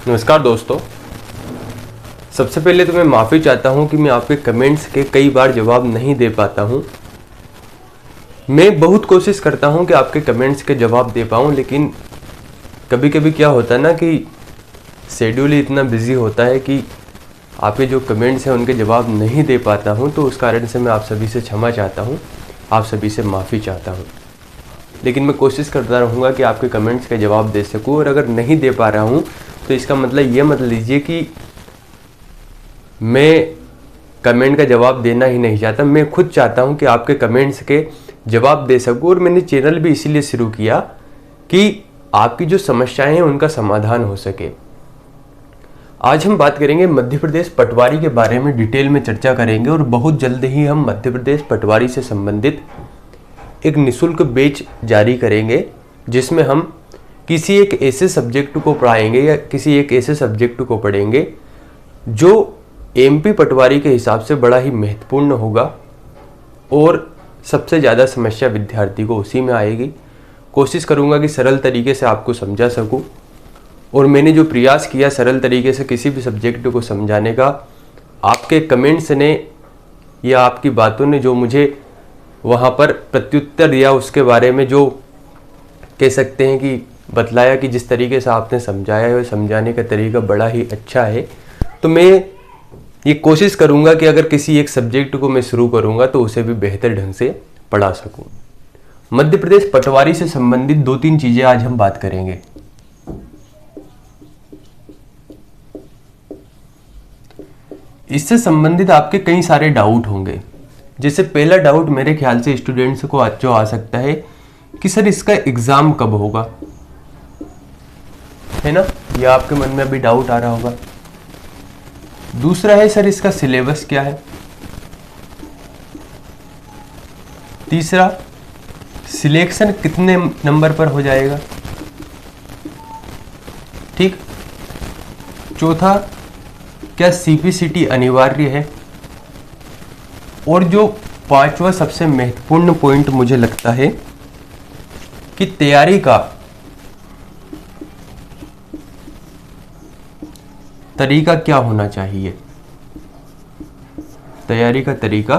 नमस्कार दोस्तों, सबसे पहले तो मैं माफ़ी चाहता हूं कि मैं आपके कमेंट्स के कई बार जवाब नहीं दे पाता हूं। मैं बहुत कोशिश करता हूं कि आपके कमेंट्स के जवाब दे पाऊं, लेकिन कभी कभी क्या होता है ना कि शेड्यूल ही इतना बिजी होता है कि आपके जो कमेंट्स हैं उनके जवाब नहीं दे पाता हूं। तो उस कारण से मैं आप सभी से क्षमा चाहता हूं, आप सभी से माफ़ी चाहता हूं। लेकिन मैं कोशिश करता रहूँगा कि आपके कमेंट्स के जवाब दे सकूँ, और अगर नहीं दे पा रहा हूँ तो इसका मतलब ये मत लीजिए कि मैं कमेंट का जवाब देना ही नहीं चाहता। मैं खुद चाहता हूँ कि आपके कमेंट्स के जवाब दे सकूँ, और मैंने चैनल भी इसीलिए शुरू किया कि आपकी जो समस्याएं हैं उनका समाधान हो सके। आज हम बात करेंगे मध्य प्रदेश पटवारी के बारे में, डिटेल में चर्चा करेंगे, और बहुत जल्द ही हम मध्य प्रदेश पटवारी से संबंधित एक निःशुल्क बैच जारी करेंगे, जिसमें हम किसी एक ऐसे सब्जेक्ट को पढ़ाएंगे या किसी एक ऐसे सब्जेक्ट को पढ़ेंगे जो एमपी पटवारी के हिसाब से बड़ा ही महत्वपूर्ण होगा, और सबसे ज़्यादा समस्या विद्यार्थी को उसी में आएगी। कोशिश करूँगा कि सरल तरीके से आपको समझा सकूँ, और मैंने जो प्रयास किया सरल तरीके से किसी भी सब्जेक्ट को समझाने का, आपके कमेंट्स ने या आपकी बातों ने जो मुझे वहाँ पर प्रत्युत्तर दिया, उसके बारे में जो कह सकते हैं कि बतलाया कि जिस तरीके से आपने समझाया है, समझाने का तरीका बड़ा ही अच्छा है। तो मैं ये कोशिश करूँगा कि अगर किसी एक सब्जेक्ट को मैं शुरू करूँगा तो उसे भी बेहतर ढंग से पढ़ा सकूँ। मध्य प्रदेश पटवारी से संबंधित 2-3 चीज़ें आज हम बात करेंगे। इससे संबंधित आपके कई सारे डाउट होंगे। जैसे पहला डाउट मेरे ख्याल से स्टूडेंट्स को जो आ सकता है कि सर इसका एग्ज़ाम कब होगा, है ना? यह आपके मन में अभी डाउट आ रहा होगा। दूसरा है सर इसका सिलेबस क्या है। तीसरा, सिलेक्शन कितने नंबर पर हो जाएगा, ठीक। चौथा, क्या सीपीसीटी अनिवार्य है। और जो 5वां सबसे महत्वपूर्ण पॉइंट मुझे लगता है कि तैयारी का तरीका क्या होना चाहिए। तैयारी का तरीका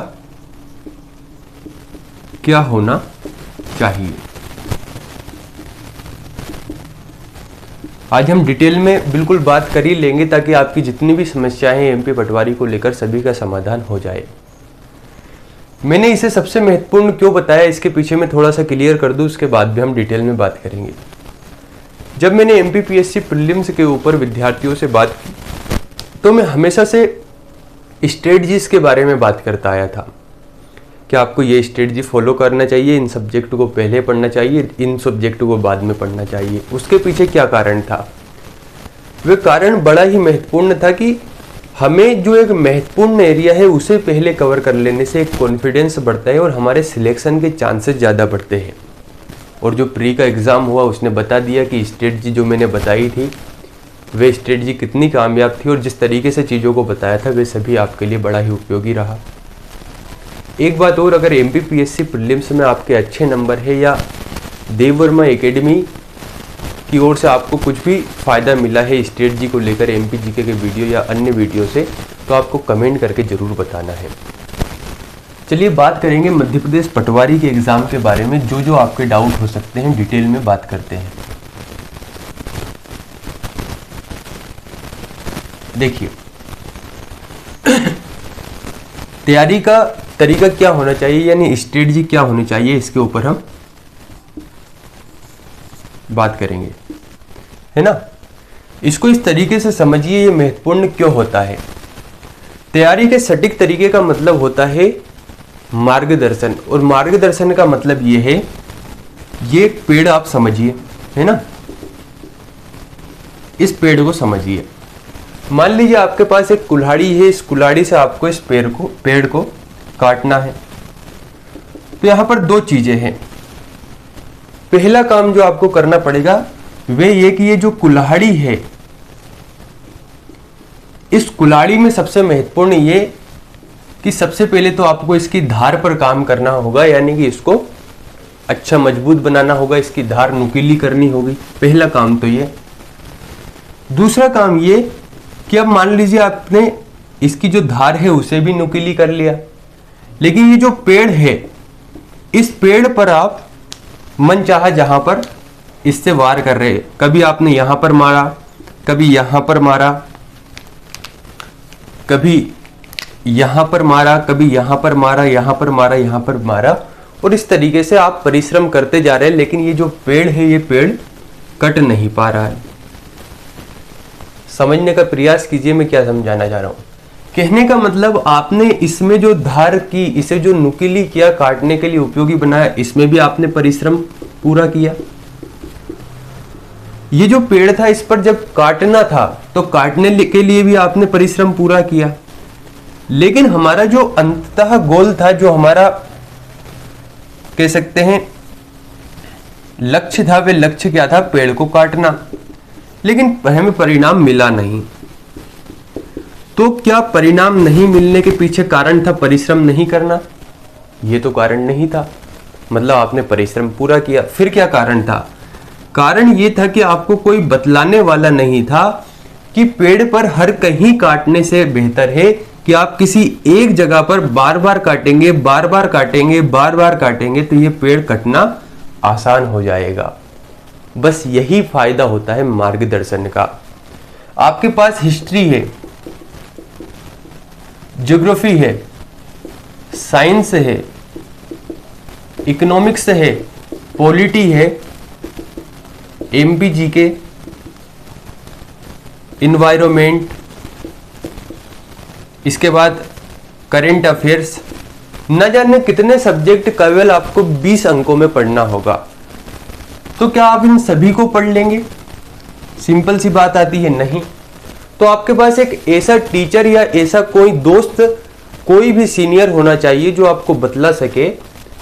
क्या होना चाहिए। आज हम डिटेल में बिल्कुल बात कर ही लेंगे, ताकि आपकी जितनी भी समस्याएं हैं एमपी पटवारी को लेकर सभी का समाधान हो जाए। मैंने इसे सबसे महत्वपूर्ण क्यों बताया, इसके पीछे मैं थोड़ा सा क्लियर कर दूं, उसके बाद भी हम डिटेल में बात करेंगे। जब मैंने एमपीपीएससी प्रीलिम्स के ऊपर विद्यार्थियों से बात की तो मैं हमेशा से स्ट्रेटजीज के बारे में बात करता आया था कि आपको ये स्ट्रेटजी फॉलो करना चाहिए, इन सब्जेक्ट को पहले पढ़ना चाहिए, इन सब्जेक्ट को बाद में पढ़ना चाहिए। उसके पीछे क्या कारण था? वह कारण बड़ा ही महत्वपूर्ण था कि हमें जो एक महत्वपूर्ण एरिया है उसे पहले कवर कर लेने से एक कॉन्फिडेंस बढ़ता है और हमारे सिलेक्शन के चांसेस ज़्यादा बढ़ते हैं। और जो प्री का एग्ज़ाम हुआ उसने बता दिया कि स्ट्रेटजी जो मैंने बताई थी वे स्ट्रेटजी कितनी कामयाब थी, और जिस तरीके से चीज़ों को बताया था वे सभी आपके लिए बड़ा ही उपयोगी रहा। एक बात और, अगर एमपीपीएससी प्रीलिम्स में आपके अच्छे नंबर है या देववर्मा एकेडमी की ओर से आपको कुछ भी फ़ायदा मिला है स्ट्रेटजी को लेकर एमपीजीके के वीडियो या अन्य वीडियो से, तो आपको कमेंट करके ज़रूर बताना है। चलिए बात करेंगे मध्य प्रदेश पटवारी के एग्ज़ाम के बारे में। जो आपके डाउट हो सकते हैं डिटेल में बात करते हैं। देखिए, तैयारी का तरीका क्या होना चाहिए, यानी स्ट्रेटजी क्या होनी चाहिए, इसके ऊपर हम बात करेंगे, है ना। इसको इस तरीके से समझिए, ये महत्वपूर्ण क्यों होता है। तैयारी के सटीक तरीके का मतलब होता है मार्गदर्शन, और मार्गदर्शन का मतलब ये है, ये एक पेड़ आप समझिए, है ना। इस पेड़ को समझिए। मान लीजिए आपके पास एक कुल्हाड़ी है, इस कुल्हाड़ी से आपको इस पेड़ को काटना है। तो यहां पर 2 चीजें हैं। पहला काम जो आपको करना पड़ेगा वे ये कि ये जो कुल्हाड़ी है, इस कुल्हाड़ी में सबसे महत्वपूर्ण ये कि सबसे पहले तो आपको इसकी धार पर काम करना होगा, यानी कि इसको अच्छा मजबूत बनाना होगा, इसकी धार नुकीली करनी होगी। पहला काम तो ये। दूसरा काम ये कि अब मान लीजिए आपने इसकी जो धार है उसे भी नुकीली कर लिया, लेकिन ये जो पेड़ है, इस पेड़ पर आप मन चाहा जहां पर इससे वार कर रहे, कभी आपने यहां पर मारा, कभी यहां पर मारा, कभी यहां पर मारा, कभी यहां पर मारा, यहां पर मारा, यहां पर मारा, और इस तरीके से आप परिश्रम करते जा रहे हैं, लेकिन ये जो पेड़ है ये पेड़ कट नहीं पा रहा है। समझने का प्रयास कीजिए मैं क्या समझाना चाह रहा हूं। कहने का मतलब आपने इसमें जो धार की, इसे जो नुकीली किया, काटने के लिए उपयोगी बनाया, इसमें भी आपने परिश्रम पूरा किया। ये जो पेड़ था इस पर जब काटना था तो काटने के लिए भी आपने परिश्रम पूरा किया, लेकिन हमारा जो अंततः गोल था, जो हमारा कह सकते हैं लक्ष्य था, वे लक्ष्य क्या था? पेड़ को काटना, लेकिन हमें परिणाम मिला नहीं। तो क्या परिणाम नहीं मिलने के पीछे कारण था परिश्रम नहीं करना? ये तो कारण नहीं था, मतलब आपने परिश्रम पूरा किया। फिर क्या कारण था? कारण ये था कि आपको कोई बतलाने वाला नहीं था कि पेड़ पर हर कहीं काटने से बेहतर है कि आप किसी एक जगह पर बार बार काटेंगे, बार बार काटेंगे, बार बार काटेंगे, तो ये पेड़ कटना आसान हो जाएगा। बस यही फायदा होता है मार्गदर्शन का। आपके पास हिस्ट्री है, ज्योग्राफी है, साइंस है, इकोनॉमिक्स है, पॉलिटी है, एमपी के, इन्वायरमेंट, इसके बाद करंट अफेयर्स, न जाने कितने सब्जेक्ट केवल आपको 20 अंकों में पढ़ना होगा। तो क्या आप इन सभी को पढ़ लेंगे? सिंपल सी बात आती है, नहीं। तो आपके पास एक ऐसा टीचर या ऐसा कोई दोस्त, कोई भी सीनियर होना चाहिए जो आपको बतला सके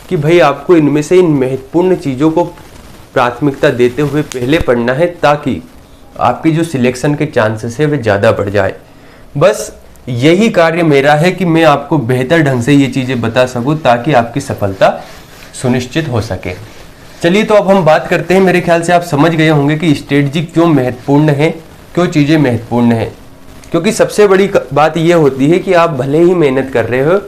कि भाई आपको इनमें से इन महत्वपूर्ण चीजों को प्राथमिकता देते हुए पहले पढ़ना है, ताकि आपकी जो सिलेक्शन के चांसेस है वे ज्यादा बढ़ जाए। बस यही कार्य मेरा है कि मैं आपको बेहतर ढंग से ये चीजें बता सकूं ताकि आपकी सफलता सुनिश्चित हो सके। चलिए तो अब हम बात करते हैं। मेरे ख्याल से आप समझ गए होंगे कि स्ट्रेटजी क्यों महत्वपूर्ण है, क्यों चीजें महत्वपूर्ण है। क्योंकि सबसे बड़ी बात यह होती है कि आप भले ही मेहनत कर रहे हो,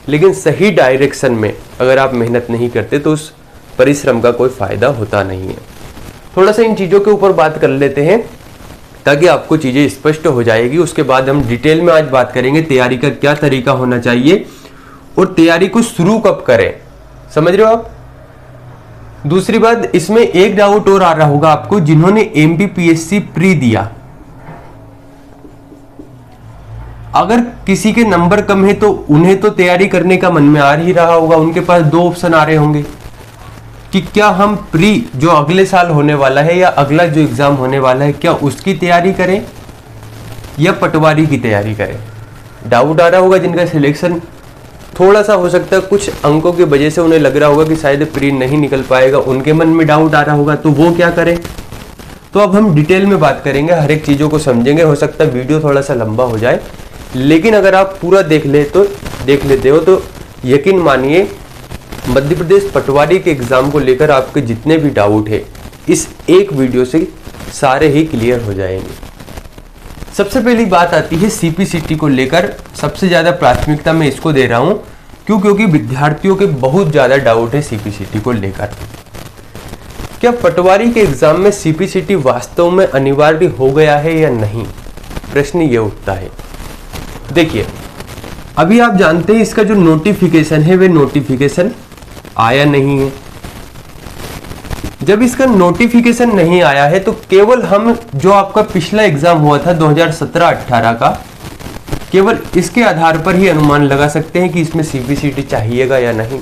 लेकिन सही डायरेक्शन में अगर आप मेहनत नहीं करते तो उस परिश्रम का कोई फायदा होता नहीं है। थोड़ा सा इन चीजों के ऊपर बात कर लेते हैं ताकि आपको चीजें स्पष्ट हो जाएगी। उसके बाद हम डिटेल में आज बात करेंगे तैयारी का क्या तरीका होना चाहिए और तैयारी को शुरू कब करें। समझ रहे हो आप? दूसरी बात, इसमें एक डाउट और आ रहा होगा आपको, जिन्होंने एमपीपीएससी प्री दिया, अगर किसी के नंबर कम है तो उन्हें तो तैयारी करने का मन में आ ही रहा होगा। उनके पास दो ऑप्शन आ रहे होंगे कि क्या हम प्री जो अगले साल होने वाला है या अगला जो एग्जाम होने वाला है, क्या उसकी तैयारी करें या पटवारी की तैयारी करें। डाउट आ रहा होगा। जिनका सिलेक्शन थोड़ा सा हो सकता है कुछ अंकों की वजह से उन्हें लग रहा होगा कि शायद प्री नहीं निकल पाएगा, उनके मन में डाउट आ रहा होगा, तो वो क्या करें। तो अब हम डिटेल में बात करेंगे, हर एक चीजों को समझेंगे। हो सकता है वीडियो थोड़ा सा लंबा हो जाए, लेकिन अगर आप पूरा देख लेते हो तो यकीन मानिए मध्य प्रदेश पटवारी के एग्जाम को लेकर आपके जितने भी डाउट है इस एक वीडियो से सारे ही क्लियर हो जाएंगे। सबसे पहली बात आती है सीपीसीटी को लेकर। सबसे ज्यादा प्राथमिकता मैं इसको दे रहा हूं क्योंकि विद्यार्थियों के बहुत ज्यादा डाउट है सीपीसीटी को लेकर। क्या पटवारी के एग्जाम में सीपीसीटी वास्तव में अनिवार्य हो गया है या नहीं, प्रश्न ये उठता है। देखिए, अभी आप जानते हैं इसका जो नोटिफिकेशन है वे नोटिफिकेशन आया नहीं है। जब इसका नोटिफिकेशन नहीं आया है तो केवल हम जो आपका पिछला एग्जाम हुआ था 2017-18 का, केवल इसके आधार पर ही अनुमान लगा सकते हैं कि इसमें सीपीसीटी चाहिएगा या नहीं।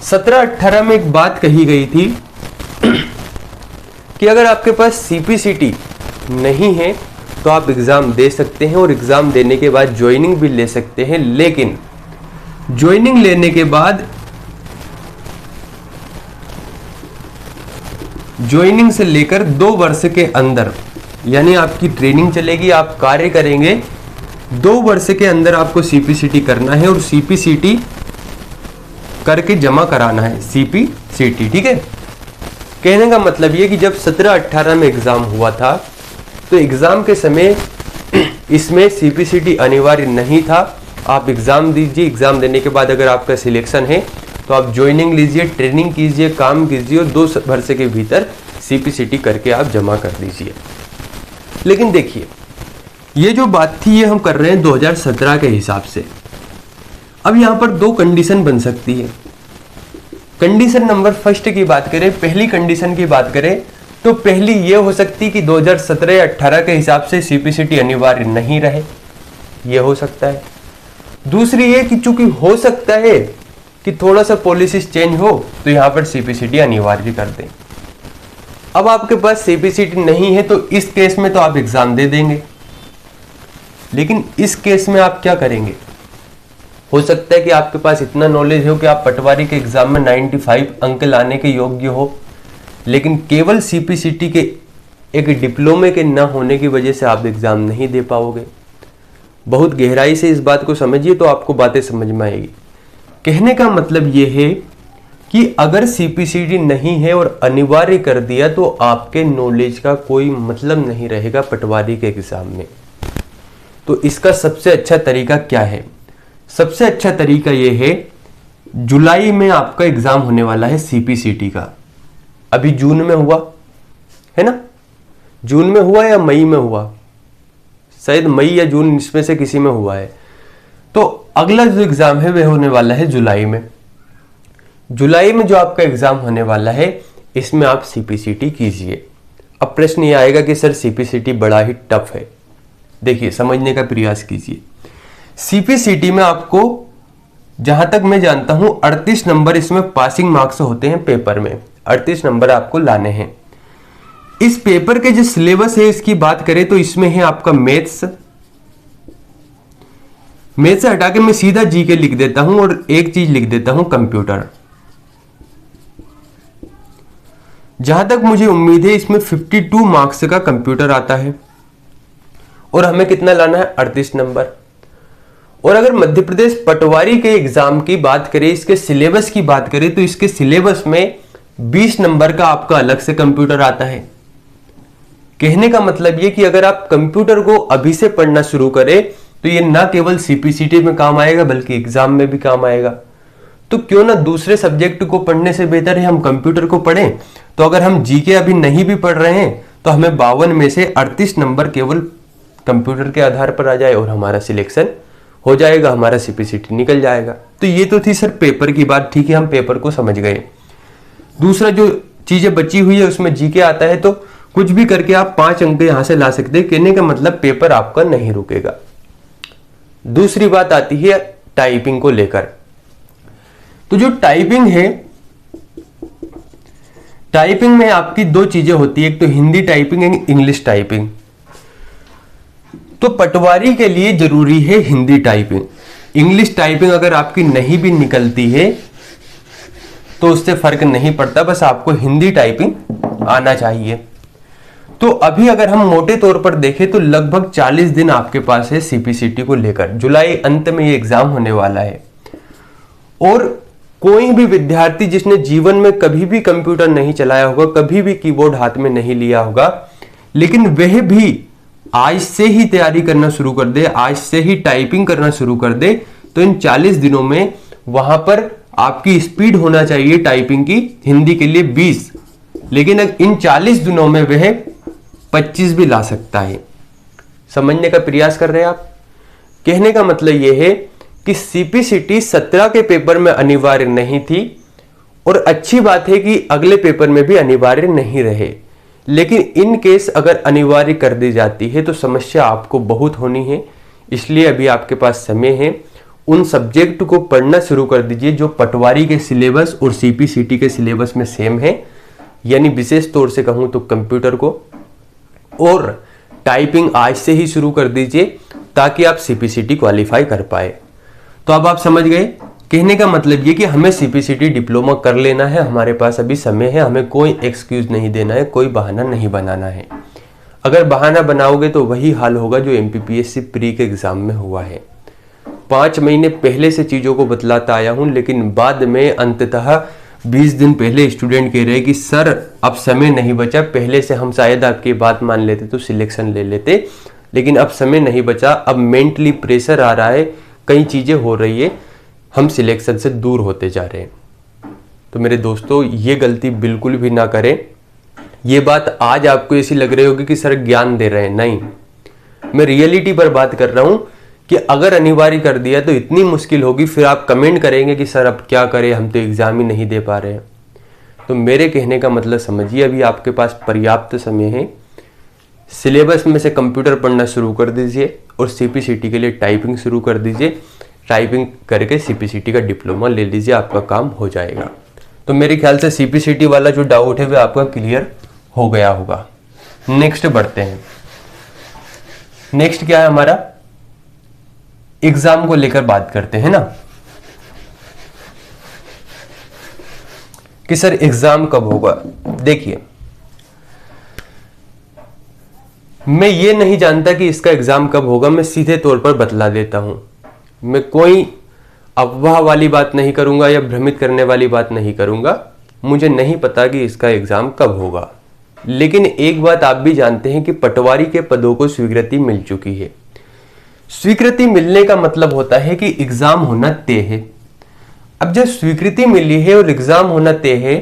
17-18 में एक बात कही गई थी कि अगर आपके पास सीपीसीटी नहीं है तो आप एग्जाम दे सकते हैं और एग्जाम देने के बाद ज्वाइनिंग भी ले सकते हैं, लेकिन ज्वाइनिंग लेने के बाद ज्वाइनिंग से लेकर 2 वर्ष के अंदर, यानी आपकी ट्रेनिंग चलेगी, आप कार्य करेंगे, 2 वर्ष के अंदर आपको सीपीसीटी करना है और सीपीसीटी करके जमा कराना है। सीपीसीटी, ठीक है। कहने का मतलब ये कि जब 17-18 में एग्जाम हुआ था तो एग्जाम के समय इसमें सीपीसीटी अनिवार्य नहीं था। आप एग्जाम दीजिए, एग्जाम देने के बाद अगर आपका सिलेक्शन है तो आप ज्वाइनिंग लीजिए, ट्रेनिंग कीजिए, काम कीजिए और 2 वर्ष के भीतर सीपीसीटी करके आप जमा कर दीजिए। लेकिन देखिए, ये जो बात थी ये हम कर रहे हैं 2017 के हिसाब से। अब यहां पर 2 कंडीशन बन सकती है। कंडीशन नंबर फर्स्ट की बात करें, पहली कंडीशन की बात करें तो पहली ये हो सकती कि 2017 या 18 के हिसाब से सीपीसीटी अनिवार्य नहीं रहे, ये हो सकता है। दूसरी ये कि चूंकि हो सकता है कि थोड़ा सा पॉलिसीज चेंज हो तो यहां पर सीपीसीटी अनिवार्य कर दें। अब आपके पास सीपीसीटी नहीं है तो इस केस में तो आप एग्जाम दे देंगे, लेकिन इस केस में आप क्या करेंगे? हो सकता है कि आपके पास इतना नॉलेज हो कि आप पटवारी के एग्जाम में 95 अंक लाने के योग्य हो, लेकिन केवल सीपीसीटी के एक डिप्लोमे के न होने की वजह से आप एग्जाम नहीं दे पाओगे। बहुत गहराई से इस बात को समझिए तो आपको बातें समझ में आएगी। कहने का मतलब यह है कि अगर सीपीसीटी नहीं है और अनिवार्य कर दिया तो आपके नॉलेज का कोई मतलब नहीं रहेगा पटवारी के एग्जाम में। तो इसका सबसे अच्छा तरीका क्या है? सबसे अच्छा तरीका यह है, जुलाई में आपका एग्जाम होने वाला है सीपीसीटी का। अभी जून में हुआ है ना, जून में हुआ या मई में हुआ, शायद मई या जून इसमें से किसी में हुआ है। तो अगला जो एग्जाम है वह होने वाला है जुलाई में। जुलाई में जो आपका एग्जाम होने वाला है इसमें आप सीपीसीटी कीजिए। अब प्रश्न ये आएगा कि सर सीपीसीटी बड़ा ही टफ है। देखिए, समझने का प्रयास कीजिए। सीपीसीटी में आपको जहां तक मैं जानता हूं 38 नंबर इसमें पासिंग मार्क्स होते हैं पेपर में, 38 नंबर आपको लाने हैं। इस पेपर के जो सिलेबस है इसकी बात करें तो इसमें है आपका मैथ्स से हटा के मैं सीधा जीके लिख देता हूं और एक चीज लिख देता हूं कंप्यूटर। जहां तक मुझे उम्मीद है इसमें 52 मार्क्स का कंप्यूटर आता है और हमें कितना लाना है? 38 नंबर। और अगर मध्य प्रदेश पटवारी के एग्जाम की बात करें, इसके सिलेबस की बात करें तो इसके सिलेबस में 20 नंबर का आपका अलग से कंप्यूटर आता है। कहने का मतलब ये कि अगर आप कंप्यूटर को अभी से पढ़ना शुरू करें तो ये ना केवल सीपीसीटी में काम आएगा बल्कि एग्जाम में भी काम आएगा। तो क्यों ना दूसरे सब्जेक्ट को पढ़ने से बेहतर है हम कंप्यूटर को पढ़ें। तो अगर हम जीके अभी नहीं भी पढ़ रहे हैं तो हमें 52 में से 38 नंबर केवल कंप्यूटर के आधार पर आ जाए और हमारा सिलेक्शन हो जाएगा, हमारा सीपीसीटी निकल जाएगा। तो ये तो थी सर पेपर की बात, ठीक है, हम पेपर को समझ गए। दूसरा जो चीजें बची हुई है उसमें जीके आता है तो कुछ भी करके आप 5 अंक यहां से ला सकते हैं। कहने का मतलब पेपर आपका नहीं रुकेगा। दूसरी बात आती है टाइपिंग को लेकर। तो जो टाइपिंग है, टाइपिंग में आपकी 2 चीजें होती है, एक तो हिंदी टाइपिंग, एक इंग्लिश टाइपिंग। तो पटवारी के लिए जरूरी है हिंदी टाइपिंग। इंग्लिश टाइपिंग अगर आपकी नहीं भी निकलती है तो उससे फर्क नहीं पड़ता, बस आपको हिंदी टाइपिंग आना चाहिए। तो अभी अगर हम मोटे तौर पर देखें तो लगभग 40 दिन आपके पास है सीपीसीटी को लेकर। जुलाई अंत में ये एग्जाम होने वाला है और कोई भी विद्यार्थी जिसने जीवन में कभी भी कंप्यूटर नहीं चलाया होगा, कभी भी कीबोर्ड हाथ में नहीं लिया होगा, लेकिन वह भी आज से ही तैयारी करना शुरू कर दे, आज से ही टाइपिंग करना शुरू कर दे, तो इन 40 दिनों में वहां पर आपकी स्पीड होना चाहिए टाइपिंग की हिंदी के लिए 20, लेकिन इन 40 दिनों में वह 25 भी ला सकता है। समझने का प्रयास कर रहे हैं आप? कहने का मतलब यह है कि सीपीसीटी 17 के पेपर में अनिवार्य नहीं थी और अच्छी बात है कि अगले पेपर में भी अनिवार्य नहीं रहे, लेकिन इन केस अगर अनिवार्य कर दी जाती है तो समस्या आपको बहुत होनी है। इसलिए अभी आपके पास समय है, उन सब्जेक्ट को पढ़ना शुरू कर दीजिए जो पटवारी के सिलेबस और सीपीसीटी के सिलेबस में सेम है, यानी विशेष तौर से कहूं तो कंप्यूटर को, और टाइपिंग आज से ही शुरू कर दीजिए ताकि आप सीपीसीटी क्वालिफाई कर पाए। तो अब आप समझ गए। कहने का मतलब ये कि हमें सीपीसीटी डिप्लोमा कर लेना है, हमारे पास अभी समय है, हमें कोई एक्सक्यूज नहीं देना है, कोई बहाना नहीं बनाना है। अगर बहाना बनाओगे तो वही हाल होगा जो एमपीपीएससी प्री के एग्जाम में हुआ है। 5 महीने पहले से चीजों को बतलाता आया हूं, लेकिन बाद में अंततः 20 दिन पहले स्टूडेंट कह रहे हैं कि सर अब समय नहीं बचा, पहले से हम शायद आपकी बात मान लेते तो सिलेक्शन ले लेते, लेकिन अब समय नहीं बचा, अब मेंटली प्रेशर आ रहा है, कई चीज़ें हो रही है, हम सिलेक्शन से दूर होते जा रहे हैं। तो मेरे दोस्तों ये गलती बिल्कुल भी ना करें। ये बात आज आपको ऐसी लग रही होगी कि सर ज्ञान दे रहे हैं, नहीं, मैं रियलिटी पर बात कर रहा हूं कि अगर अनिवार्य कर दिया तो इतनी मुश्किल होगी, फिर आप कमेंट करेंगे कि सर अब क्या करें, हम तो एग्जाम ही नहीं दे पा रहे हैं। तो मेरे कहने का मतलब समझिए, अभी आपके पास पर्याप्त समय है, सिलेबस में से कंप्यूटर पढ़ना शुरू कर दीजिए और सीपीसीटी के लिए टाइपिंग शुरू कर दीजिए। टाइपिंग करके सीपीसीटी का डिप्लोमा ले लीजिए, आपका काम हो जाएगा। तो मेरे ख्याल से सीपीसीटी वाला जो डाउट है वो आपका क्लियर हो गया होगा। नेक्स्ट बढ़ते हैं। नेक्स्ट क्या है हमारा, एग्जाम को लेकर बात करते हैं ना, कि सर एग्जाम कब होगा। देखिए, मैं ये नहीं जानता कि इसका एग्जाम कब होगा, मैं सीधे तौर पर बतला देता हूं। मैं कोई अफवाह वाली बात नहीं करूंगा या भ्रमित करने वाली बात नहीं करूंगा। मुझे नहीं पता कि इसका एग्जाम कब होगा, लेकिन एक बात आप भी जानते हैं कि पटवारी के पदों को स्वीकृति मिल चुकी है। स्वीकृति मिलने का मतलब होता है कि एग्जाम होना तय है। अब जब स्वीकृति मिली है और एग्जाम होना तय है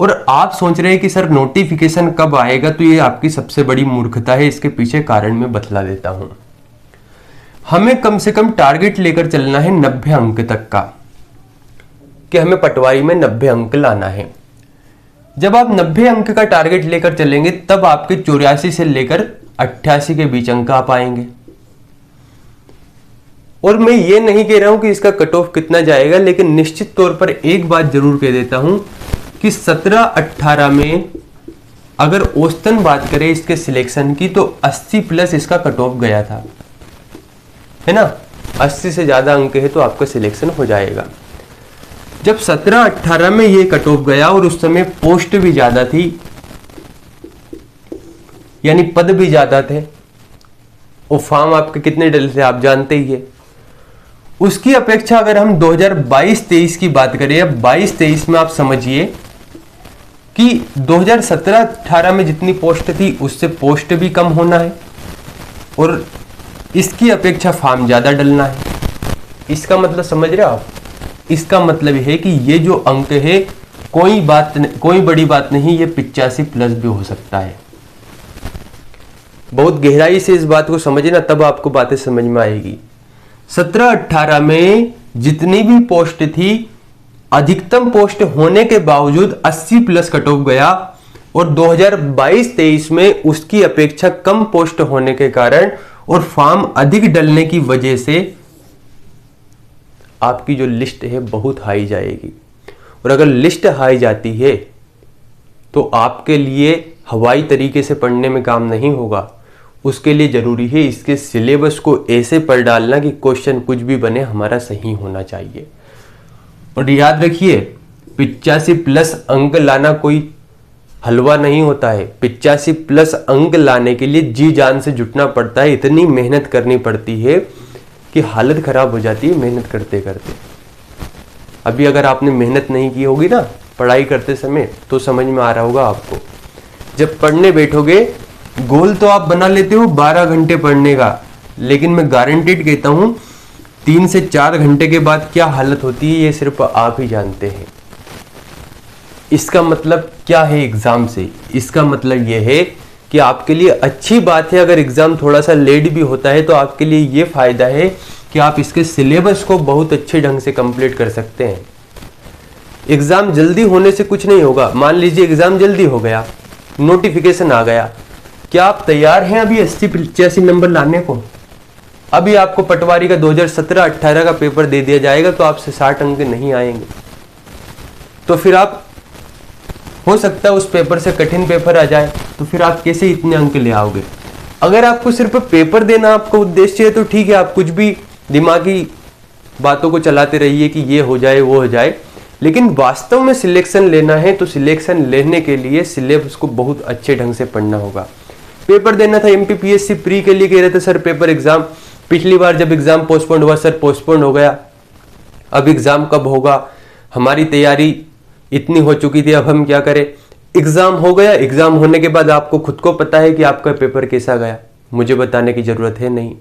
और आप सोच रहे हैं कि सर नोटिफिकेशन कब आएगा, तो ये आपकी सबसे बड़ी मूर्खता है। इसके पीछे कारण मैं बतला देता हूं। हमें कम से कम टारगेट लेकर चलना है 90 अंक तक का, कि हमें पटवारी में 90 अंक लाना है। जब आप 90 अंक का टारगेट लेकर चलेंगे तब आपके 84 से लेकर 88 के बीच अंक आ पाएंगे। और मैं ये नहीं कह रहा हूं कि इसका कट ऑफ कितना जाएगा, लेकिन निश्चित तौर पर एक बात जरूर कह देता हूं कि 17-18 में अगर औसतन बात करें इसके सिलेक्शन की, तो 80 प्लस इसका कट ऑफ गया था, है ना। 80 से ज्यादा अंक है तो आपका सिलेक्शन हो जाएगा। जब 17-18 में ये कट ऑफ गया और उस समय पोस्ट भी ज्यादा थी, यानी पद भी ज्यादा थे, और फॉर्म आपके कितने डले थे आप जानते ही है। उसकी अपेक्षा अगर हम 2022-23 की बात करें, या 22-23 में आप समझिए कि 2017-18 में जितनी पोस्ट थी उससे पोस्ट भी कम होना है, और इसकी अपेक्षा फॉर्म ज्यादा डलना है। इसका मतलब समझ रहे हो आप? इसका मतलब है कि ये जो अंक है कोई बड़ी बात नहीं, ये 85 प्लस भी हो सकता है। बहुत गहराई से इस बात को समझे ना, तब आपको बातें समझ में आएगी। 17-18 में जितनी भी पोस्ट थी, अधिकतम पोस्ट होने के बावजूद 80 प्लस कट ऑफ गया, और 2022-23 में उसकी अपेक्षा कम पोस्ट होने के कारण और फॉर्म अधिक डलने की वजह से आपकी जो लिस्ट है बहुत हाई जाएगी। और अगर लिस्ट हाई जाती है तो आपके लिए हवाई तरीके से पढ़ने में काम नहीं होगा। उसके लिए जरूरी है इसके सिलेबस को ऐसे पढ़ डालना कि क्वेश्चन कुछ भी बने हमारा सही होना चाहिए। और याद रखिए, 85 प्लस अंक लाना कोई हलवा नहीं होता है। 85 प्लस अंक लाने के लिए जी जान से जुटना पड़ता है, इतनी मेहनत करनी पड़ती है कि हालत खराब हो जाती है मेहनत करते करते। अभी अगर आपने मेहनत नहीं की होगी ना पढ़ाई करते समय, तो समझ में आ रहा होगा आपको। जब पढ़ने बैठोगे, गोल तो आप बना लेते हो 12 घंटे पढ़ने का, लेकिन मैं गारंटीड कहता हूं 3 से 4 घंटे के बाद क्या हालत होती है ये सिर्फ आप ही जानते हैं। इसका मतलब क्या है एग्जाम से? इसका मतलब यह है कि आपके लिए अच्छी बात है अगर एग्जाम थोड़ा सा लेट भी होता है, तो आपके लिए यह फायदा है कि आप इसके सिलेबस को बहुत अच्छे ढंग से कंप्लीट कर सकते हैं। एग्जाम जल्दी होने से कुछ नहीं होगा। मान लीजिए एग्जाम जल्दी हो गया, नोटिफिकेशन आ गया, क्या आप तैयार हैं अभी 80-85 नंबर लाने को? अभी आपको पटवारी का 2017-18 का पेपर दे दिया जाएगा तो आपसे 60 अंक नहीं आएंगे, तो फिर आप, हो सकता है उस पेपर से कठिन पेपर आ जाए, तो फिर आप कैसे इतने अंक ले आओगे? अगर आपको सिर्फ पेपर देना आपका उद्देश्य है तो ठीक है, आप कुछ भी दिमागी बातों को चलाते रहिए कि ये हो जाए वो हो जाए, लेकिन वास्तव में सिलेक्शन लेना है तो सिलेक्शन लेने के लिए सिलेबस को बहुत अच्छे ढंग से पढ़ना होगा। पेपर देना था एमपीपीएससी प्री के लिए, कह रहे थे सर पेपर एग्जाम, पिछली बार जब एग्जाम पोस्टपोन हुआ सर पोस्टपोन हो गया, अब एग्जाम कब होगा? हमारी तैयारी इतनी हो चुकी थी, अब हम क्या करें। एग्जाम हो गया, एग्जाम होने के बाद आपको खुद को पता है कि आपका पेपर कैसा गया, मुझे बताने की जरूरत है नहीं।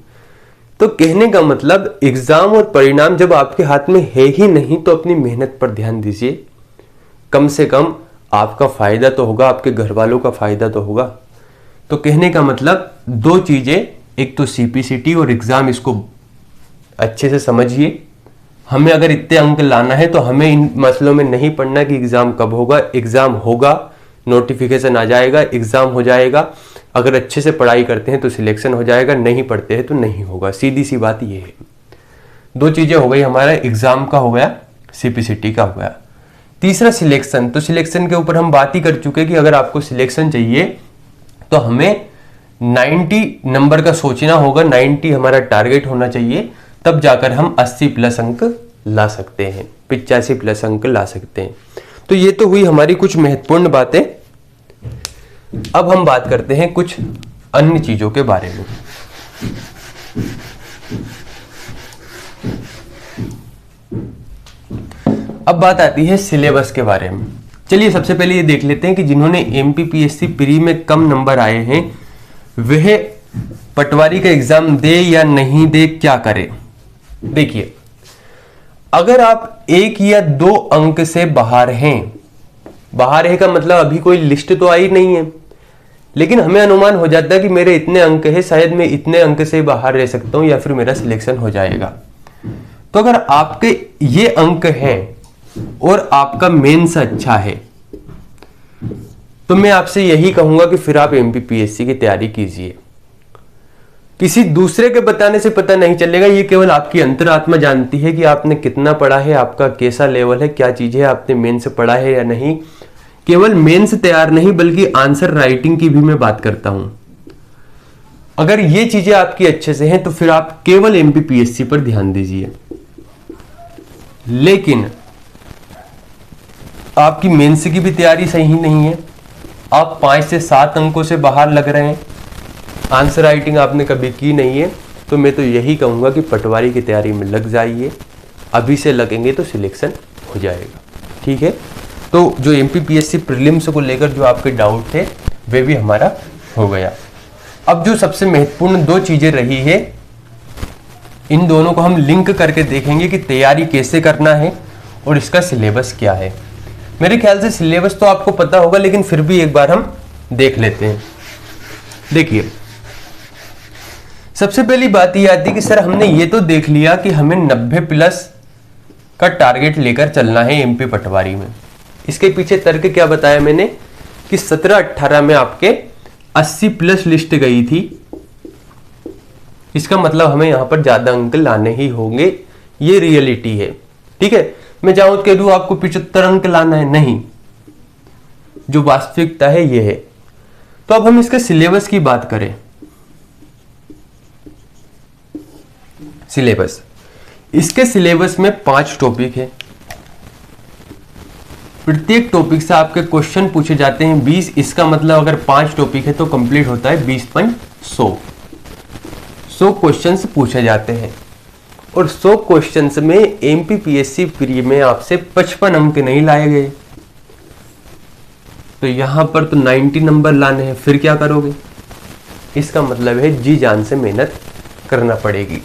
तो कहने का मतलब एग्जाम और परिणाम जब आपके हाथ में है ही नहीं तो अपनी मेहनत पर ध्यान दीजिए। कम से कम आपका फायदा तो होगा, आपके घर वालों का फायदा तो होगा। तो कहने का मतलब दो चीजें, एक तो सीपीसीटी और एग्जाम, इसको अच्छे से समझिए। हमें अगर इतने अंक लाना है तो हमें इन मसलों में नहीं पढ़ना कि एग्जाम कब होगा। एग्जाम होगा, नोटिफिकेशन आ जाएगा, एग्जाम हो जाएगा। अगर अच्छे से पढ़ाई करते हैं तो सिलेक्शन हो जाएगा, नहीं पढ़ते हैं तो नहीं होगा। सीधी सी बात ये है। दो चीजें हो गई, हमारा एग्जाम का हो गया, सीपीसीटी का हो गया। तीसरा सिलेक्शन। तो सिलेक्शन के ऊपर हम बात ही कर चुके कि अगर आपको सिलेक्शन चाहिए तो हमें 90 नंबर का सोचना होगा, 90 हमारा टारगेट होना चाहिए, तब जाकर हम 80 प्लस अंक ला सकते हैं, 85 प्लस अंक ला सकते हैं। तो ये तो हुई हमारी कुछ महत्वपूर्ण बातें। अब हम बात करते हैं कुछ अन्य चीजों के बारे में। अब बात आती है सिलेबस के बारे में। चलिए सबसे पहले ये देख लेते हैं कि जिन्होंने एमपीपीएससी प्री में कम नंबर आए हैं वह पटवारी का एग्जाम दे या नहीं दे, क्या करे। देखिए, अगर आप 1 या 2 अंक से बाहर हैं, बाहर है का मतलब अभी कोई लिस्ट तो आई नहीं है, लेकिन हमें अनुमान हो जाता है कि मेरे इतने अंक है, शायद मैं इतने अंक से बाहर रह सकता हूं या फिर मेरा सिलेक्शन हो जाएगा। तो अगर आपके ये अंक हैं और आपका मेंस अच्छा है तो मैं आपसे यही कहूंगा कि फिर आप एमपीपीएससी की तैयारी कीजिए। किसी दूसरे के बताने से पता नहीं चलेगा, ये केवल आपकी अंतरात्मा जानती है कि आपने कितना पढ़ा है, आपका कैसा लेवल है, क्या चीज है, आपने मेंस पढ़ा है या नहीं। केवल मेंस तैयार नहीं बल्कि आंसर राइटिंग की भी मैं बात करता हूं। अगर ये चीजें आपकी अच्छे से हैं तो फिर आप केवल एमपीपीएससी पर ध्यान दीजिए। लेकिन आपकी मेंस की भी तैयारी सही नहीं है, आप 5 से 7 अंकों से बाहर लग रहे हैं, आंसर राइटिंग आपने कभी की नहीं है, तो मैं तो यही कहूंगा कि पटवारी की तैयारी में लग जाइए। अभी से लगेंगे तो सिलेक्शन हो जाएगा। ठीक है, तो जो एमपीपीएससी प्रीलिम्स को लेकर जो आपके डाउट थे वे भी हमारा हो गया। अब जो सबसे महत्वपूर्ण 2 चीजें रही है, इन दोनों को हम लिंक करके देखेंगे कि तैयारी कैसे करना है और इसका सिलेबस क्या है। मेरे ख्याल से सिलेबस तो आपको पता होगा, लेकिन फिर भी एक बार हम देख लेते हैं। देखिए, सबसे पहली बात यह आती है कि सर हमने ये तो देख लिया कि हमें 90 प्लस का टारगेट लेकर चलना है एमपी पटवारी में। इसके पीछे तर्क क्या बताया मैंने कि 17-18 में आपके 80 प्लस लिस्ट गई थी, इसका मतलब हमें यहां पर ज्यादा अंक लाने ही होंगे, ये रियलिटी है। ठीक है, मैं चाहूं तो कह दूं आपको 75 अंक लाना है, नहीं, जो वास्तविकता है ये है। तो अब हम इसके सिलेबस की बात करें। सिलेबस, इसके सिलेबस में 5 टॉपिक है, प्रत्येक टॉपिक से आपके क्वेश्चन पूछे जाते हैं 20। इसका मतलब अगर 5 टॉपिक है तो कंप्लीट होता है 20 पॉइंट 100 क्वेश्चंस पूछे जाते हैं। और 100 क्वेश्चंस में एमपीपीएससी प्री में आपसे 55 अंक नहीं लाए गए, तो यहां पर तो 90 नंबर लाने हैं, फिर क्या करोगे। इसका मतलब है जी जान से मेहनत करना पड़ेगी।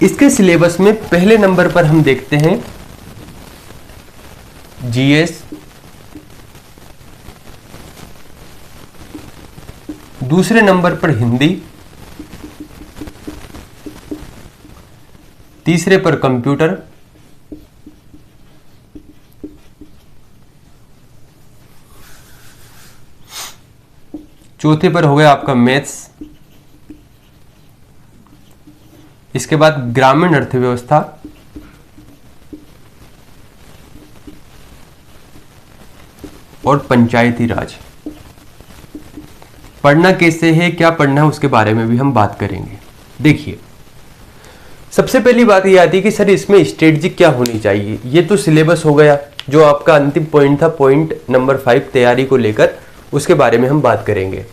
इसके सिलेबस में पहले नंबर पर हम देखते हैं जीएस, दूसरे नंबर पर हिंदी, तीसरे पर कंप्यूटर, चौथे पर हो गया आपका मैथ्स, इसके बाद ग्रामीण अर्थव्यवस्था, और पंचायती राज। पढ़ना कैसे है, क्या पढ़ना है, उसके बारे में भी हम बात करेंगे। देखिए, सबसे पहली बात यह आती है कि सर इसमें स्ट्रेटजी क्या होनी चाहिए। ये तो सिलेबस हो गया, जो आपका अंतिम पॉइंट था, पॉइंट नंबर 5 तैयारी को लेकर, उसके बारे में हम बात करेंगे।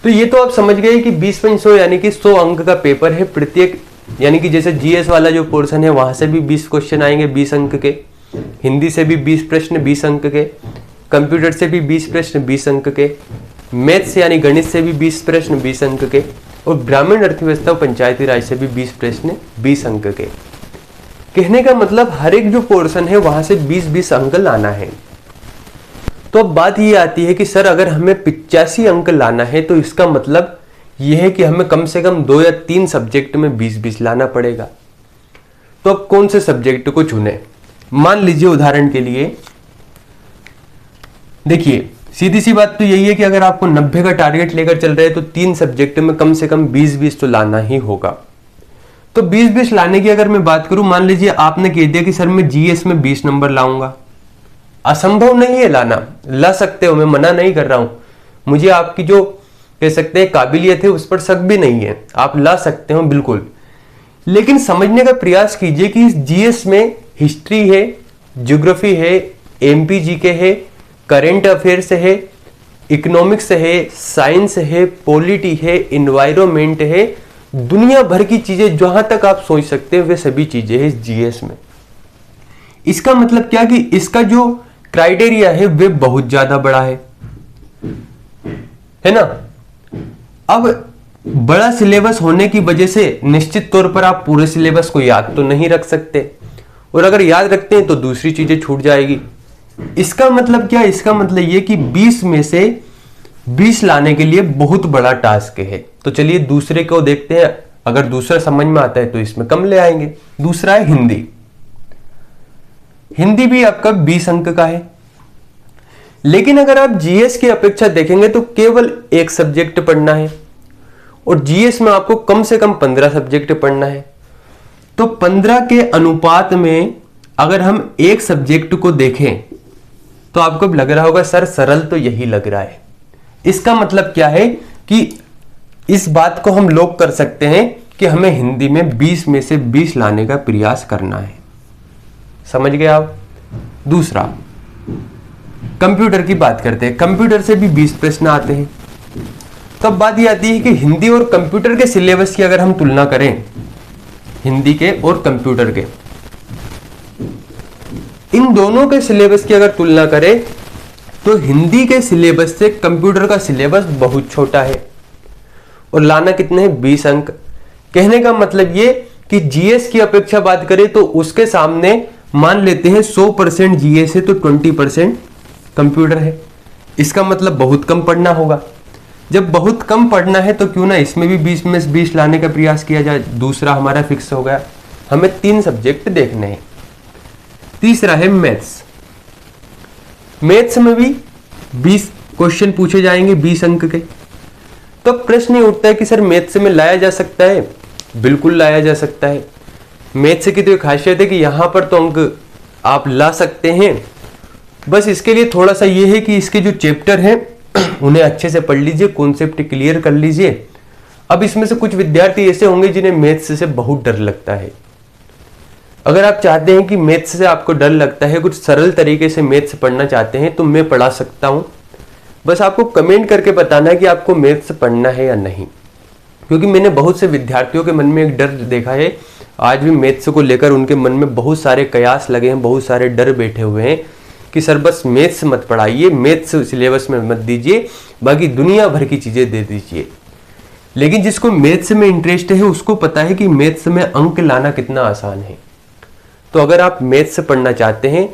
तो ये तो आप समझ गए कि 20.100 यानी कि 100 अंक का पेपर है प्रत्येक, यानी कि जैसे जीएस वाला जो पोर्शन है वहां से भी 20 क्वेश्चन आएंगे 20 अंक के, हिंदी से भी 20 प्रश्न 20 अंक के, कंप्यूटर से भी 20 प्रश्न 20 अंक के, मैथ्स यानी गणित से भी 20 प्रश्न 20 अंक के, और ग्रामीण अर्थव्यवस्था और पंचायती राज से भी 20 प्रश्न 20 अंक के। कहने का मतलब हर एक जो पोर्शन है वहां से 20-20 अंक लाना है। तो अब बात ये आती है कि सर अगर हमें 85 अंक लाना है तो इसका मतलब यह है कि हमें कम से कम 2 या 3 सब्जेक्ट में 20-20 लाना पड़ेगा। तो अब कौन से सब्जेक्ट को चुने? मान लीजिए उदाहरण के लिए, देखिए सीधी सी बात तो यही है कि अगर आपको 90 का टारगेट लेकर चल रहे हैं तो 3 सब्जेक्ट में कम से कम 20-20 तो लाना ही होगा। तो 20-20 लाने की अगर मैं बात करूं, मान लीजिए आपने कह दिया कि सर मैं जीएस में 20 नंबर लाऊंगा। असंभव नहीं है लाना, ला सकते हो, मैं मना नहीं कर रहा हूं। मुझे आपकी जो कह सकते हैं काबिलियत है उस पर शक भी नहीं है, आप ला सकते हो बिल्कुल। लेकिन समझने का प्रयास कीजिए कि इस जीएस में हिस्ट्री है, ज्योग्राफी है, एमपी जीके है, करेंट अफेयर्स है, इकोनॉमिक्स है, साइंस है, पॉलिटी है, इन्वायरमेंट है, दुनिया भर की चीजें जहां तक आप सोच सकते हैं वे सभी चीजें हैं इस जीएस में। इसका मतलब क्या कि इसका जो क्राइटेरिया है वे बहुत ज्यादा बड़ा है ना। अब बड़ा सिलेबस होने की वजह से निश्चित तौर पर आप पूरे सिलेबस को याद तो नहीं रख सकते, और अगर याद रखते हैं तो दूसरी चीजें छूट जाएगी। इसका मतलब क्या? इसका मतलब यह कि 20 में से 20 लाने के लिए बहुत बड़ा टास्क है। तो चलिए दूसरे को देखते हैं, अगर दूसरा समझ में आता है तो इसमें कम ले आएंगे। दूसरा है हिंदी। हिंदी भी आपका 20 अंक का है, लेकिन अगर आप जीएस की अपेक्षा देखेंगे तो केवल एक सब्जेक्ट पढ़ना है, और जीएस में आपको कम से कम 15 सब्जेक्ट पढ़ना है। तो 15 के अनुपात में अगर हम एक सब्जेक्ट को देखें तो आपको लग रहा होगा सर सरल तो यही लग रहा है। इसका मतलब क्या है कि इस बात को हम लॉक कर सकते हैं कि हमें हिंदी में 20 में से 20 लाने का प्रयास करना है। समझ गए आप? दूसरा, कंप्यूटर की बात करते हैं। कंप्यूटर से भी 20 प्रश्न आते हैं। तब बात यह आती है कि हिंदी और कंप्यूटर के सिलेबस की अगर हम तुलना करें, हिंदी के और कंप्यूटर के, इन दोनों के सिलेबस की अगर तुलना करें तो हिंदी के सिलेबस से कंप्यूटर का सिलेबस बहुत छोटा है, और लाना कितने हैं? 20 अंक। कहने का मतलब ये कि जीएस की अपेक्षा बात करें तो उसके सामने मान लेते हैं 100% जीएस है तो 20% कंप्यूटर है। इसका मतलब बहुत कम पढ़ना होगा। जब बहुत कम पढ़ना है तो क्यों ना इसमें भी 20 में से 20 लाने का प्रयास किया जाए। दूसरा हमारा फिक्स हो गया, हमें 3 सब्जेक्ट देखने हैं। तीसरा है मैथ्स। मैथ्स में भी 20 क्वेश्चन पूछे जाएंगे 20 अंक के। तो प्रश्न ये उठता है कि सर मैथ्स में लाया जा सकता है? बिल्कुल लाया जा सकता है। मैथ्स की तो एक खासियत है कि यहां पर तो अंक आप ला सकते हैं। बस इसके लिए थोड़ा सा ये है कि इसके जो चैप्टर हैं उन्हें अच्छे से पढ़ लीजिए, कॉन्सेप्ट क्लियर कर लीजिए। अब इसमें से कुछ विद्यार्थी ऐसे होंगे जिन्हें मैथ्स से बहुत डर लगता है। अगर आप चाहते हैं कि मैथ्स से आपको डर लगता है, कुछ सरल तरीके से मैथ्स पढ़ना चाहते हैं तो मैं पढ़ा सकता हूं। बस आपको कमेंट करके बताना है कि आपको मैथ्स पढ़ना है या नहीं, क्योंकि मैंने बहुत से विद्यार्थियों के मन में एक डर देखा है। आज भी मैथ्स को लेकर उनके मन में बहुत सारे कयास लगे हैं, बहुत सारे डर बैठे हुए हैं कि सर बस मैथ्स मत पढ़ाइए, मैथ्स सिलेबस में मत दीजिए, बाकी दुनिया भर की चीजें दे दीजिए। लेकिन जिसको मैथ्स में इंटरेस्ट है उसको पता है कि मैथ्स में अंक लाना कितना आसान है। तो अगर आप मैथ्स पढ़ना चाहते हैं,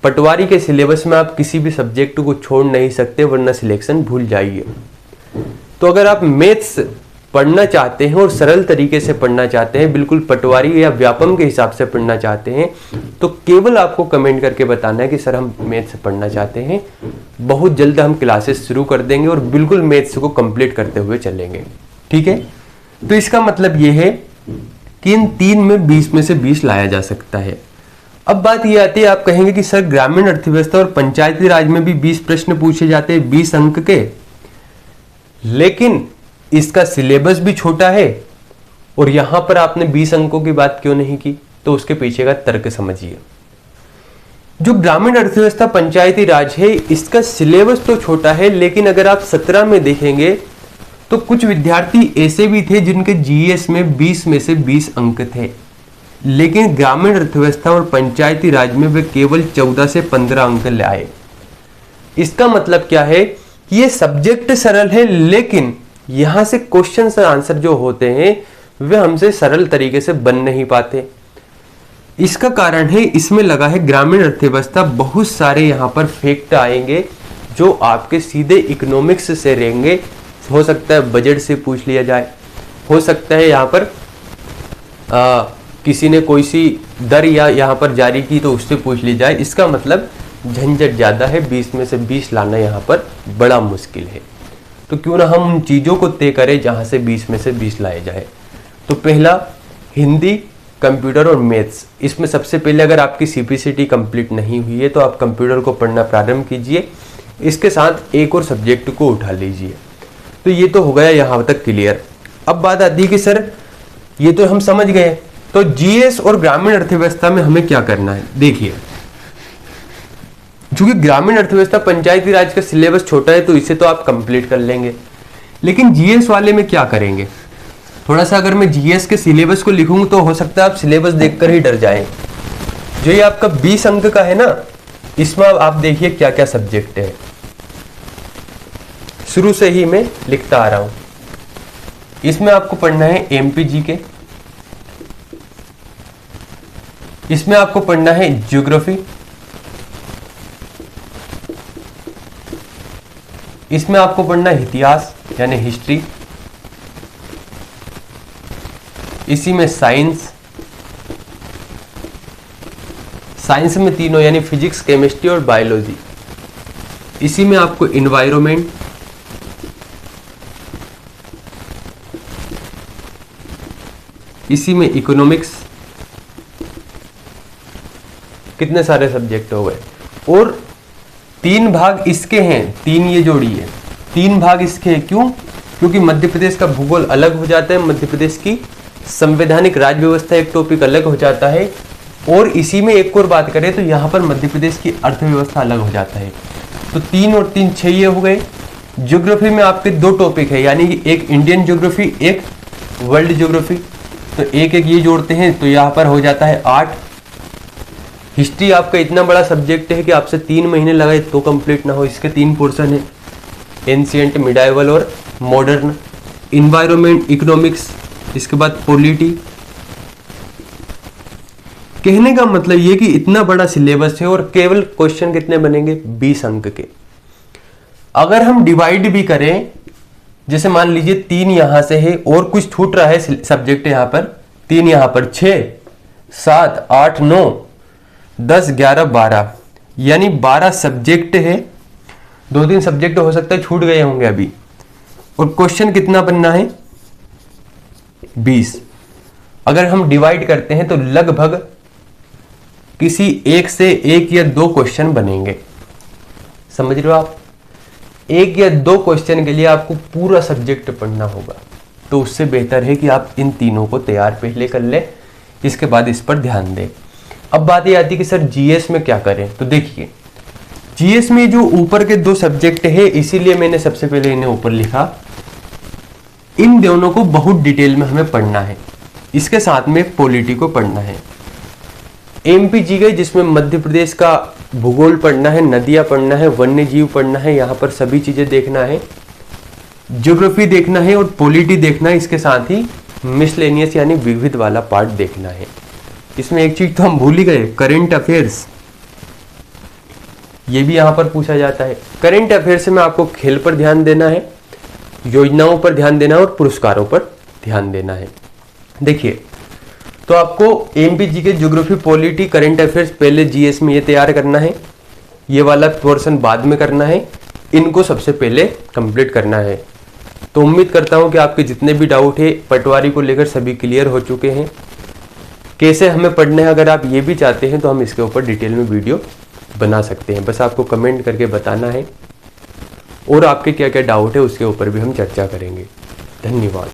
पटवारी के सिलेबस में आप किसी भी सब्जेक्ट को छोड़ नहीं सकते, वरना सिलेक्शन भूल जाइए। तो अगर आप मैथ्स पढ़ना चाहते हैं और सरल तरीके से पढ़ना चाहते हैं, बिल्कुल पटवारी या व्यापम के हिसाब से पढ़ना चाहते हैं, तो केवल आपको कमेंट करके बताना है कि सर हम मैथ्स पढ़ना चाहते हैं। बहुत जल्द हम क्लासेस शुरू कर देंगे और बिल्कुल मैथ्स को कंप्लीट करते हुए चलेंगे। ठीक है? तो इसका मतलब यह है कि इन 3 में 20 में से 20 लाया जा सकता है। अब बात यह आती है, आप कहेंगे कि सर ग्रामीण अर्थव्यवस्था और पंचायती राज में भी 20 प्रश्न पूछे जाते हैं 20 अंक के, लेकिन इसका सिलेबस भी छोटा है, और यहां पर आपने 20 अंकों की बात क्यों नहीं की? तो उसके पीछे का तर्क समझिए। जो ग्रामीण अर्थव्यवस्था पंचायती राज है, इसका सिलेबस तो छोटा है, लेकिन अगर आप 17 में देखेंगे तो कुछ विद्यार्थी ऐसे भी थे जिनके जीएस में 20 में से 20 अंक थे। लेकिन ग्रामीण अर्थव्यवस्था और पंचायती राज में वे केवल 14 से 15 अंक लाए। इसका मतलब क्या है कि ये सब्जेक्ट सरल है, लेकिन यहां से क्वेश्चन आंसर जो होते हैं वे हमसे सरल तरीके से बन नहीं पाते। इसका कारण है इसमें लगा है ग्रामीण अर्थव्यवस्था। बहुत सारे यहाँ पर फैक्ट आएंगे जो आपके सीधे इकोनॉमिक्स से रहेंगे। हो सकता है बजट से पूछ लिया जाए, हो सकता है यहाँ पर किसी ने कोई सी दर या यहाँ पर जारी की तो उससे पूछ ली जाए। इसका मतलब झंझट ज़्यादा है, 20 में से 20 लाना यहाँ पर बड़ा मुश्किल है। तो क्यों ना हम उन चीज़ों को तय करें जहाँ से 20 में से 20 लाए जाए। तो पहला हिंदी, कंप्यूटर और मैथ्स। इसमें सबसे पहले अगर आपकी CPCT कंप्लीट नहीं हुई है तो आप कंप्यूटर को पढ़ना प्रारंभ कीजिए, इसके साथ एक और सब्जेक्ट को उठा लीजिए। तो ये तो हो गया यहाँ तक क्लियर। अब बात आती है कि सर ये तो हम समझ गए, तो GS और ग्रामीण अर्थव्यवस्था में हमें क्या करना है। देखिए, चूंकि ग्रामीण अर्थव्यवस्था पंचायती राज का सिलेबस छोटा है तो इसे तो आप कंप्लीट कर लेंगे, लेकिन GS वाले में क्या करेंगे। थोड़ा सा अगर मैं GS के सिलेबस को लिखूंगा तो हो सकता है आप सिलेबस देखकर ही डर जाएं। जो ये आपका 20 अंक का है ना, इसमें आप देखिए क्या क्या सब्जेक्ट है। शुरू से ही मैं लिखता आ रहा हूं। इसमें आपको पढ़ना है MPG, इसमें आपको पढ़ना है ज्योग्राफी, इसमें आपको पढ़ना है इतिहास यानी हिस्ट्री, इसी में साइंस में तीनों यानी फिजिक्स, केमिस्ट्री और बायोलॉजी, इसी में आपको इन्वायरमेंट, इसी में इकोनॉमिक्स। कितने सारे सब्जेक्ट हो गए। और 3 भाग इसके हैं, 3 ये जोड़ी है, 3 भाग इसके हैं। क्यों? क्योंकि मध्य प्रदेश का भूगोल अलग हो जाता है, मध्य प्रदेश की संवैधानिक राज्य व्यवस्था एक टॉपिक अलग हो जाता है, और इसी में एक और बात करें तो यहाँ पर मध्य प्रदेश की अर्थव्यवस्था अलग हो जाता है। तो 3 और 3 6 ये हो गए। ज्योग्राफी में आपके 2 टॉपिक है, यानी कि एक इंडियन ज्योग्राफी, एक वर्ल्ड ज्योग्राफी। तो एक एक ये जोड़ते हैं तो यहाँ पर हो जाता है 8। हिस्ट्री आपका इतना बड़ा सब्जेक्ट है कि आपसे 3 महीने लगाए तो कंप्लीट ना हो। इसके 3 पोर्शन है, एंशिएंट, मिडाइवल और मॉडर्न। इन्वायरमेंट, इकोनॉमिक्स, इसके बाद पॉलिटी। कहने का मतलब ये कि इतना बड़ा सिलेबस है और केवल क्वेश्चन कितने बनेंगे, 20 अंक के। अगर हम डिवाइड भी करें, जैसे मान लीजिए 3 यहां से है और कुछ छूट रहा है सब्जेक्ट यहां पर, 3 यहां पर, 6 7 8 9 10 11 12, यानी 12 सब्जेक्ट है। 2-3 सब्जेक्ट हो सकता है छूट गए होंगे अभी। और क्वेश्चन कितना बनना है, 20। अगर हम डिवाइड करते हैं तो लगभग किसी एक से 1 या 2 क्वेश्चन बनेंगे। समझ रहे हो आप? 1 या 2 क्वेश्चन के लिए आपको पूरा सब्जेक्ट पढ़ना होगा। तो उससे बेहतर है कि आप इन तीनों को तैयार पहले कर लें, इसके बाद इस पर ध्यान दें। अब बात ये आती है कि सर GS में क्या करें। तो देखिए, GS में जो ऊपर के 2 सब्जेक्ट है, इसीलिए मैंने सबसे पहले इन्हें ऊपर लिखा। इन दोनों को बहुत डिटेल में हमें पढ़ना है। इसके साथ में पॉलिटी को पढ़ना है। MPG जिसमें मध्य प्रदेश का भूगोल पढ़ना है, नदियां पढ़ना है, वन्य जीव पढ़ना है, यहाँ पर सभी चीजें देखना है। ज्योग्राफी देखना है और पॉलिटी देखना है। इसके साथ ही मिसलेनियस यानी विविध वाला पार्ट देखना है। इसमें एक चीज तो हम भूल ही गए, करंट अफेयर्स। ये भी यहाँ पर पूछा जाता है। करंट अफेयर्स में आपको खेल पर ध्यान देना है, योजनाओं पर ध्यान देना है और पुरस्कारों पर ध्यान देना है। देखिए, तो आपको MPG के ज्योग्राफी, पॉलिटी, करंट अफेयर्स पहले GS में ये तैयार करना है, ये वाला पोर्शन बाद में करना है। इनको सबसे पहले कंप्लीट करना है। तो उम्मीद करता हूं कि आपके जितने भी डाउट है पटवारी को लेकर सभी क्लियर हो चुके हैं। कैसे हमें पढ़ना है, अगर आप ये भी चाहते हैं तो हम इसके ऊपर डिटेल में वीडियो बना सकते हैं। बस आपको कमेंट करके बताना है, और आपके क्या क्या डाउट है उसके ऊपर भी हम चर्चा करेंगे। धन्यवाद।